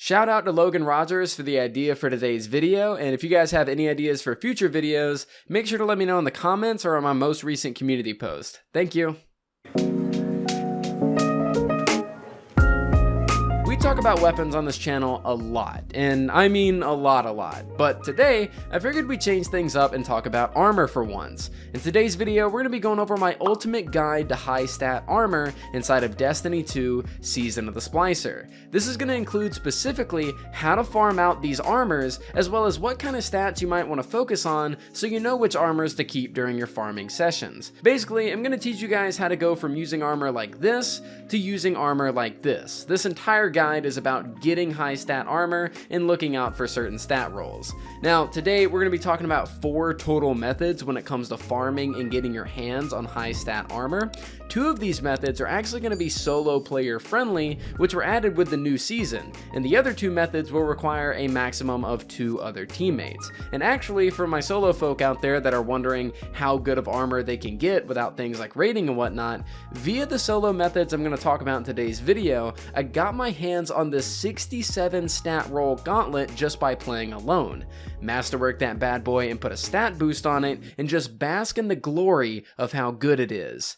Shout out to Logan Rogers for the idea for today's video, and if you guys have any ideas for future videos, make sure to let me know in the comments or on my most recent community post. Thank you. We talk about weapons on this channel a lot, and I mean a lot, but today I figured we'd change things up and talk about armor for once. In today's video, we're going to be going over my ultimate guide to high stat armor inside of Destiny 2 Season of the Splicer. This is going to include specifically how to farm out these armors, as well as what kind of stats you might want to focus on so you know which armors to keep during your farming sessions. Basically, I'm going to teach you guys how to go from using armor like this to using armor like this. This entire guide is about getting high stat armor and looking out for certain stat rolls. Now, today we're going to be talking about 4 total methods when it comes to farming and getting your hands on high stat armor. 2 of these methods are actually going to be solo player friendly, which were added with the new season, and the other 2 methods will require a maximum of 2 other teammates. And actually, for my solo folk out there that are wondering how good of armor they can get without things like raiding and whatnot, via the solo methods I'm going to talk about in today's video, I got my hands on this 67 stat roll gauntlet just by playing alone. Masterwork that bad boy and put a stat boost on it and just bask in the glory of how good it is.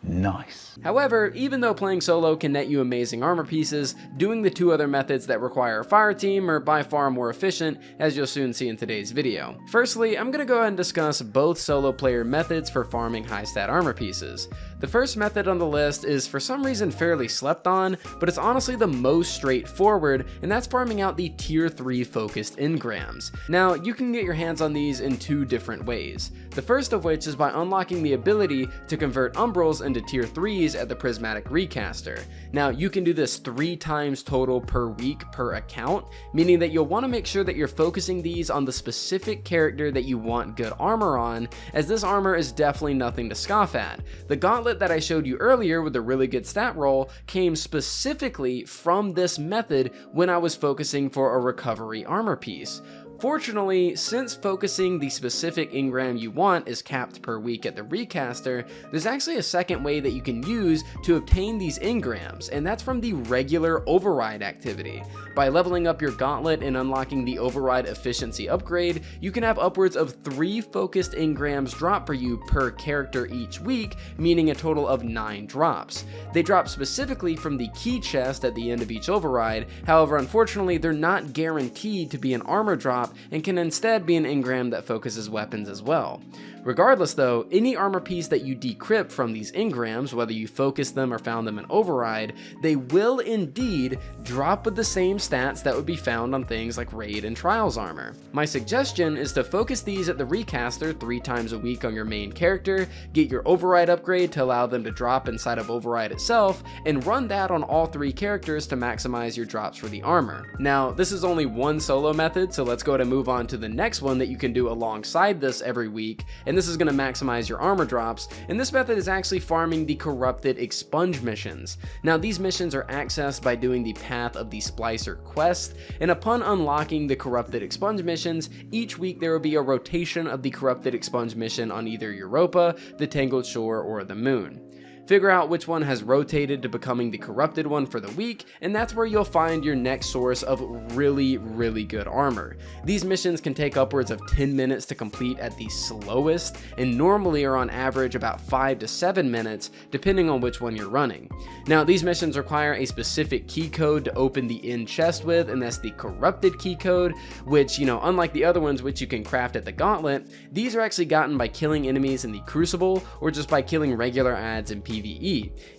Nice. However, even though playing solo can net you amazing armor pieces, doing the 2 other methods that require a fireteam are by far more efficient, as you'll soon see in today's video. Firstly, I'm going to go ahead and discuss both solo player methods for farming high stat armor pieces. The first method on the list is for some reason fairly slept on, but it's honestly the most straightforward, and that's farming out the tier 3 focused engrams. Now, you can get your hands on these in 2 different ways. The first of which is by unlocking the ability to convert Umbrals into tier 3s at the Prismatic Recaster. Now, you can do this 3 times total per week per account, meaning that you'll want to make sure that you're focusing these on the specific character that you want good armor on, as this armor is definitely nothing to scoff at. The gauntlet that I showed you earlier with a really good stat roll came specifically from this method when I was focusing for a recovery armor piece. Fortunately, since focusing the specific engram you want is capped per week at the Recaster, there's actually a second way that you can use to obtain these engrams, and that's from the regular override activity. By leveling up your gauntlet and unlocking the override efficiency upgrade, you can have upwards of 3 focused engrams drop for you per character each week, meaning a total of 9 drops. They drop specifically from the key chest at the end of each override, however unfortunately they're not guaranteed to be an armor drop and can instead be an engram that focuses weapons as well. Regardless though, any armor piece that you decrypt from these engrams, whether you focus them or found them in override, they will indeed drop with the same stats that would be found on things like raid and trials armor. My suggestion is to focus these at the Recaster 3 times a week on your main character, get your override upgrade to allow them to drop inside of override itself, and run that on all 3 characters to maximize your drops for the armor. Now, this is only one solo method, so let's go ahead and move on to the next one that you can do alongside this every week, and this is going to maximize your armor drops, and this method is actually farming the corrupted expunge missions. Now, these missions are accessed by doing the Path of the Splicer quest, and upon unlocking the corrupted expunge missions, each week there will be a rotation of the corrupted expunge mission on either Europa, the Tangled Shore, or the Moon. Figure out which one has rotated to becoming the corrupted one for the week, and that's where you'll find your next source of really good armor. These missions can take upwards of 10 minutes to complete at the slowest, and normally are on average about 5 to 7 minutes, depending on which one you're running. Now, these missions require a specific key code to open the end chest with, and that's the corrupted key code, which, unlike the other ones which you can craft at the gauntlet, these are actually gotten by killing enemies in the Crucible, or just by killing regular adds in PvE.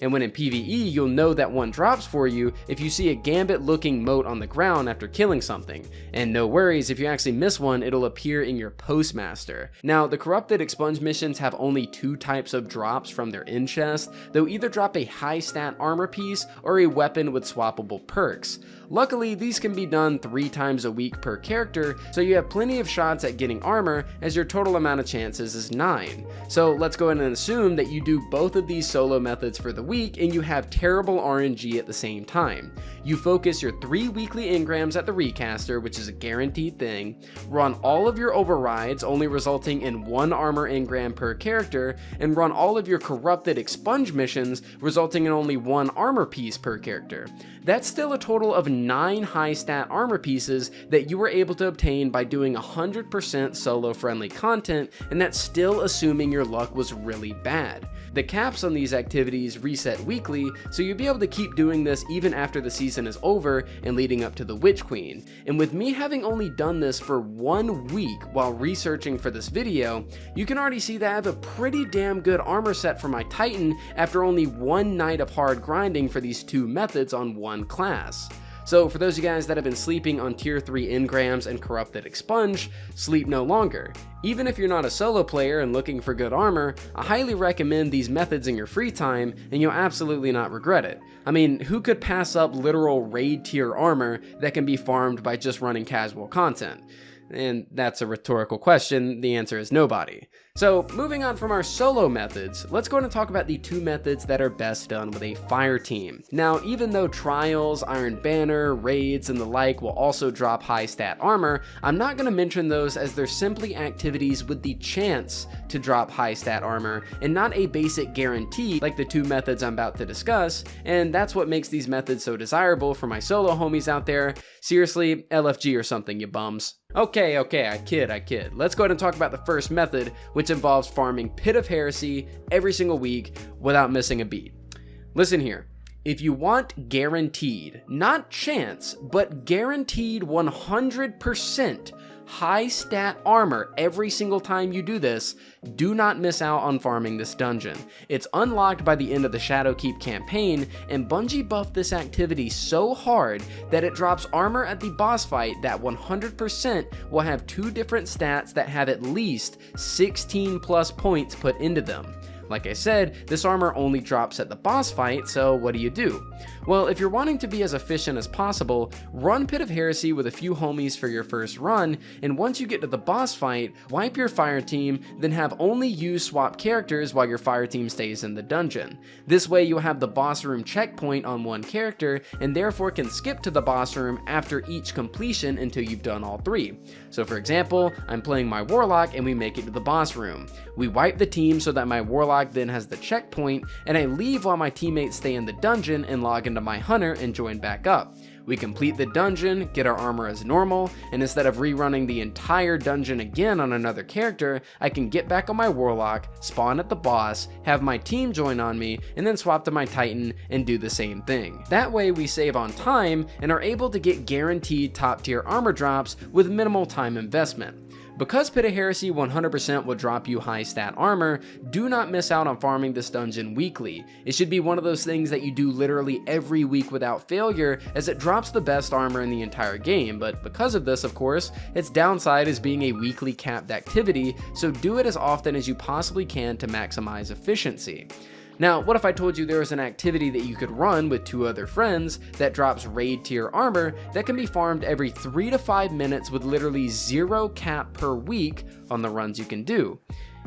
And when in PvE, you'll know that one drops for you if you see a gambit looking mote on the ground after killing something. And no worries, if you actually miss one, it'll appear in your postmaster. Now, the corrupted expunge missions have only 2 types of drops from their end chest. They'll either drop a high stat armor piece or a weapon with swappable perks. Luckily, these can be done 3 times a week per character, so you have plenty of shots at getting armor, as your total amount of chances is 9. So let's go ahead and assume that you do both of these solo methods for the week and you have terrible RNG at the same time. You focus your 3 weekly engrams at the recaster, which is a guaranteed thing, run all of your overrides, only resulting in 1 armor engram per character, and run all of your corrupted expunge missions, resulting in only 1 armor piece per character. That's still a total of 9 high stat armor pieces that you were able to obtain by doing 100% solo friendly content, and that's still assuming your luck was really bad. The caps on these activities reset weekly, so you'll be able to keep doing this even after the season is over and leading up to the Witch Queen. And with me having only done this for 1 week while researching for this video, you can already see that I have a pretty damn good armor set for my Titan after only 1 night of hard grinding for these 2 methods on 1 class. So for those of you guys that have been sleeping on tier 3 engrams and corrupted expunge, sleep no longer. Even if you're not a solo player and looking for good armor, I highly recommend these methods in your free time and you'll absolutely not regret it. I mean, who could pass up literal raid tier armor that can be farmed by just running casual content? And that's a rhetorical question, the answer is nobody. So moving on from our solo methods, let's go ahead and talk about the 2 methods that are best done with a fire team. Now, even though trials, Iron Banner, raids, and the like will also drop high stat armor, I'm not going to mention those as they're simply activities with the chance to drop high stat armor and not a basic guarantee like the 2 methods I'm about to discuss, and that's what makes these methods so desirable for my solo homies out there. Seriously, LFG or something, you bums. Okay, I kid. Let's go ahead and talk about the first method, which involves farming Pit of Heresy every single week without missing a beat. Listen here, if you want guaranteed, not chance, but guaranteed 100% high stat armor every single time you do this, do not miss out on farming this dungeon. It's unlocked by the end of the Shadowkeep campaign, and Bungie buffed this activity so hard that it drops armor at the boss fight that 100% will have 2 different stats that have at least 16 plus points put into them. Like I said, this armor only drops at the boss fight, so what do? Well, if you're wanting to be as efficient as possible, run Pit of Heresy with a few homies for your first run, and once you get to the boss fight, wipe your fire team, then have only you swap characters while your fire team stays in the dungeon. This way you'll have the boss room checkpoint on 1 character, and therefore can skip to the boss room after each completion until you've done all 3. So for example, I'm playing my Warlock and we make it to the boss room. We wipe the team so that my Warlock then has the checkpoint, and I leave while my teammates stay in the dungeon and log into my Hunter and join back up. We complete the dungeon, get our armor as normal, and instead of rerunning the entire dungeon again on another character, I can get back on my Warlock, spawn at the boss, have my team join on me, and then swap to my Titan and do the same thing. That way we save on time and are able to get guaranteed top tier armor drops with minimal time investment. Because Pit of Heresy 100% will drop you high stat armor, do not miss out on farming this dungeon weekly. It should be one of those things that you do literally every week without failure, as it drops the best armor in the entire game, but because of this, of course, its downside is being a weekly capped activity, so do it as often as you possibly can to maximize efficiency. Now, what if I told you there was an activity that you could run with 2 other friends that drops raid tier armor that can be farmed every 3 to 5 minutes with literally 0 cap per week on the runs you can do?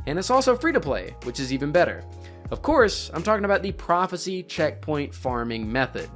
And it's also free to play, which is even better. Of course, I'm talking about the Prophecy checkpoint farming method.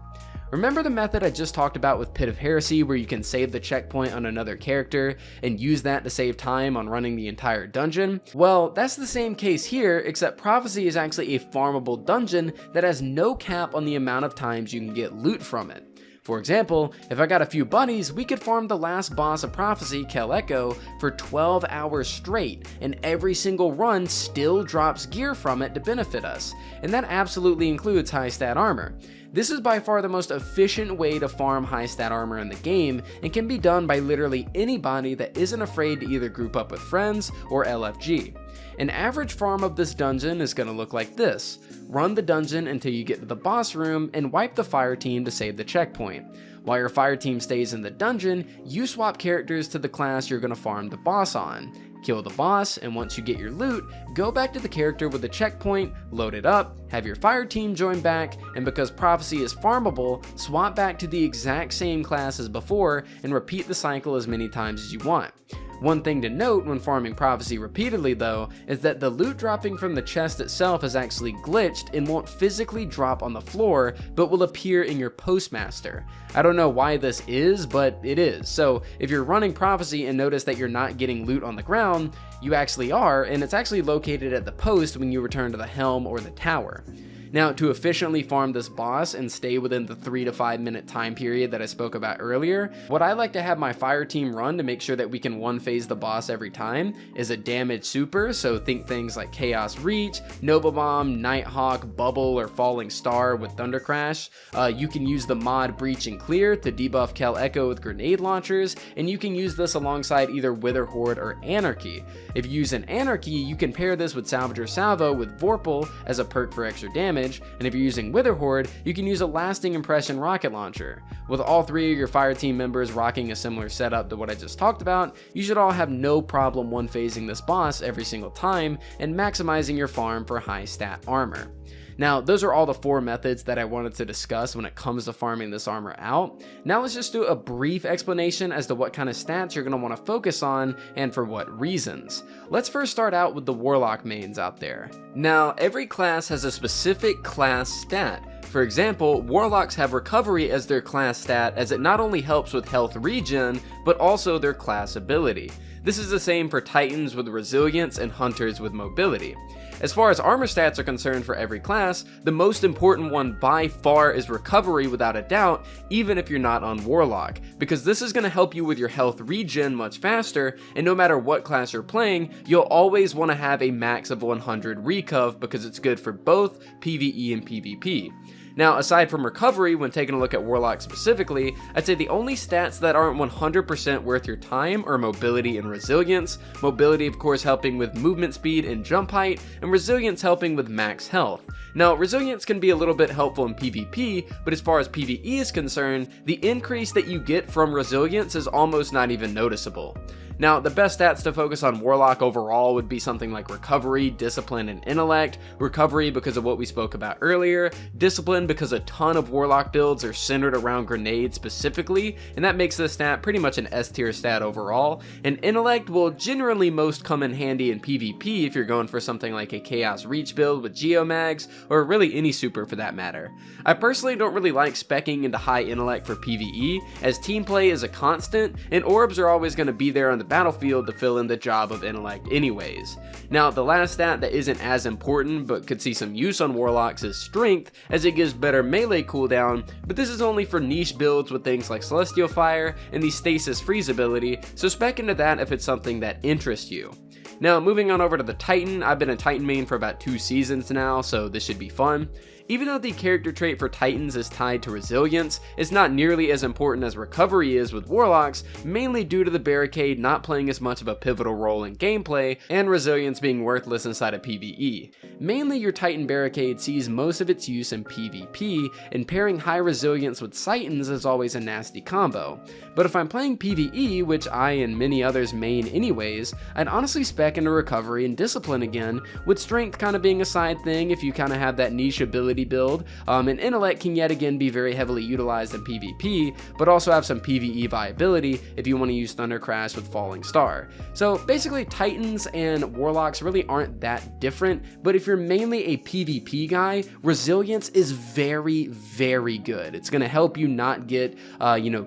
Remember the method I just talked about with Pit of Heresy where you can save the checkpoint on another character and use that to save time on running the entire dungeon? Well, that's the same case here, except Prophecy is actually a farmable dungeon that has no cap on the amount of times you can get loot from it. For example, if I got a few buddies, we could farm the last boss of Prophecy, Kell for 12 hours straight, and every single run still drops gear from it to benefit us, and that absolutely includes high stat armor. This is by far the most efficient way to farm high stat armor in the game, and can be done by literally anybody that isn't afraid to either group up with friends or LFG. An average farm of this dungeon is going to look like this. Run the dungeon until you get to the boss room and wipe the fire team to save the checkpoint. While your fire team stays in the dungeon, you swap characters to the class you're going to farm the boss on. Kill the boss, and once you get your loot, go back to the character with the checkpoint, load it up, have your fire team join back, and because Prophecy is farmable, swap back to the exact same class as before and repeat the cycle as many times as you want. One thing to note when farming Prophecy repeatedly though, is that the loot dropping from the chest itself is actually glitched and won't physically drop on the floor, but will appear in your postmaster. I don't know why this is, but it is. So if you're running Prophecy and notice that you're not getting loot on the ground, you actually are, and it's actually located at the post when you return to the helm or the tower. Now, to efficiently farm this boss and stay within the 3 to 5 minute time period that I spoke about earlier, what I like to have my fire team run to make sure that we can one phase the boss every time is a damage super, so think things like Chaos Reach, Nova Bomb, Nighthawk, Bubble, or Falling Star with Thunder Crash. You can use the mod Breach and Clear to debuff Kell Echo with grenade launchers, and you can use this alongside either Wither Horde or Anarchy. If you use an Anarchy, you can pair this with Salvager Salvo with Vorpal as a perk for extra damage, and if you're using Wither Horde, you can use a Lasting Impression rocket launcher. With all 3 of your fire team members rocking a similar setup to what I just talked about, you should all have no problem one phasing this boss every single time and maximizing your farm for high stat armor. Now, those are all the 4 methods that I wanted to discuss when it comes to farming this armor out. Now let's just do a brief explanation as to what kind of stats you're going to want to focus on and for what reasons. Let's first start out with the Warlock mains out there. Now, every class has a specific class stat. For example, Warlocks have Recovery as their class stat, as it not only helps with health regen, but also their class ability. This is the same for Titans with Resilience and Hunters with Mobility. As far as armor stats are concerned for every class, the most important one by far is Recovery without a doubt, even if you're not on Warlock, because this is going to help you with your health regen much faster, and no matter what class you're playing, you'll always want to have a max of 100 Recov because it's good for both PvE and PvP. Now, aside from Recovery, when taking a look at Warlock specifically, I'd say the only stats that aren't 100% worth your time are Mobility and Resilience. Mobility, of course, helping with movement speed and jump height, and Resilience helping with max health. Now, Resilience can be a little bit helpful in PvP, but as far as PvE is concerned, the increase that you get from Resilience is almost not even noticeable. Now, the best stats to focus on Warlock overall would be something like Recovery, Discipline, and Intellect. Recovery because of what we spoke about earlier, Discipline because a ton of Warlock builds are centered around grenades specifically, and that makes this stat pretty much an S tier stat overall, and Intellect will generally most come in handy in PvP if you're going for something like a Chaos Reach build with Geomags, or really any super for that matter. I personally don't really like speccing into high Intellect for PvE, as team play is a constant, and orbs are always going to be there on the battlefield to fill in the job of Intellect anyways. Now, the last stat that isn't as important but could see some use on Warlocks is Strength, as it gives better melee cooldown, but this is only for niche builds with things like Celestial Fire and the Stasis Freeze ability, so spec into that if it's something that interests you. Now, moving on over to the Titan, I've been a Titan main for about 2 seasons now, so this should be fun. Even though the character trait for Titans is tied to Resilience, it's not nearly as important as Recovery is with Warlocks, mainly due to the Barricade not playing as much of a pivotal role in gameplay, and Resilience being worthless inside of PvE. Mainly your Titan Barricade sees most of its use in PvP, and pairing high Resilience with Titans is always a nasty combo. But if I'm playing PvE, which I and many others main anyways, I'd honestly spec into Recovery and Discipline again, with Strength kind of being a side thing if you kind of have that niche ability build, and Intellect can yet again be very heavily utilized in PvP, but also have some PvE viability if you want to use Thunder Crash with Falling Star. So basically Titans and Warlocks really aren't that different, but if you're mainly a PvP guy, Resilience is very, very good. It's going to help you not get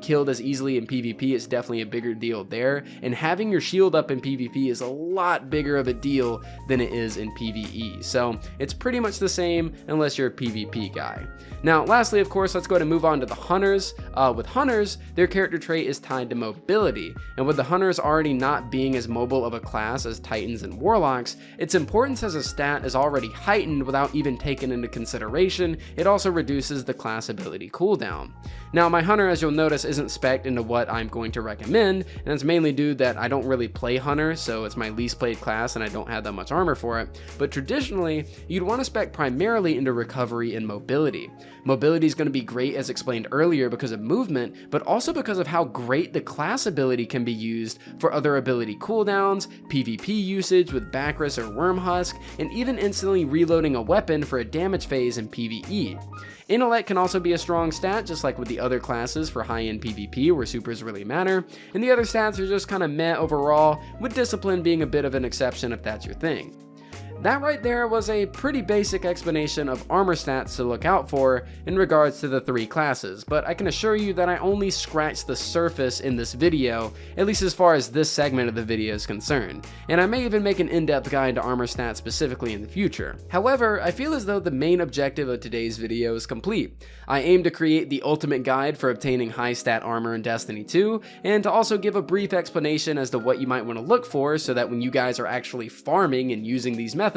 killed as easily in PvP. It's definitely a bigger deal there, and having your shield up in PvP is a lot bigger of a deal than it is in PvE. So it's pretty much the same unless you're a PvP guy. Now, lastly, of course, let's go ahead and move on to the Hunters. With Hunters, their character trait is tied to Mobility, and with the Hunters already not being as mobile of a class as Titans and Warlocks, its importance as a stat is already heightened without even taking into consideration it also reduces the class ability cooldown. Now, my Hunter, as you'll notice, isn't spec'd into what I'm going to recommend, and it's mainly due that I don't really play Hunter, so it's my least played class and I don't have that much armor for it, but traditionally, you'd want to spec primarily into Recovery recovery, and mobility. Mobility is going to be great, as explained earlier, because of movement, but also because of how great the class ability can be used for other ability cooldowns, PvP usage with Bacchus or Wormhusk, and even instantly reloading a weapon for a damage phase in PvE. Intellect can also be a strong stat, just like with the other classes for high-end PvP where supers really matter, and the other stats are just kind of meh overall, with Discipline being a bit of an exception if that's your thing. That right there was a pretty basic explanation of armor stats to look out for in regards to the 3 classes, but I can assure you that I only scratched the surface in this video, at least as far as this segment of the video is concerned, and I may even make an in-depth guide to armor stats specifically in the future. However, I feel as though the main objective of today's video is complete. I aim to create the ultimate guide for obtaining high stat armor in Destiny 2, and to also give a brief explanation as to what you might want to look for so that when you guys are actually farming and using these methods,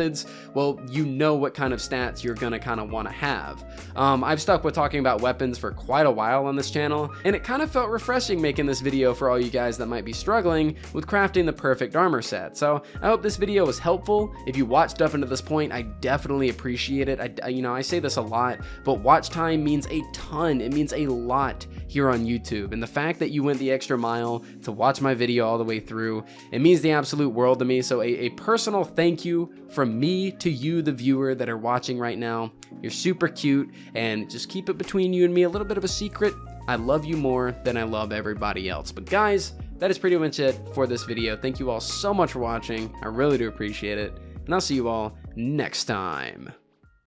well, you know what kind of stats you're gonna kind of want to have. I've stuck with talking about weapons for quite a while on this channel, and it kind of felt refreshing making this video for all you guys that might be struggling with crafting the perfect armor set. So I hope this video was helpful. If you watched up into this point, I definitely appreciate it. I say this a lot, but watch time means a ton. It means a lot here on YouTube, and the fact that you went the extra mile to watch my video all the way through, it means the absolute world to me. So a personal thank you from me to you, the viewer that are watching right now. You're super cute, and just keep it between you and me, a little bit of a secret. I love you more than I love everybody else. But guys, that is pretty much it for this video. Thank you all so much for watching. I really do appreciate it, and I'll see you all next time.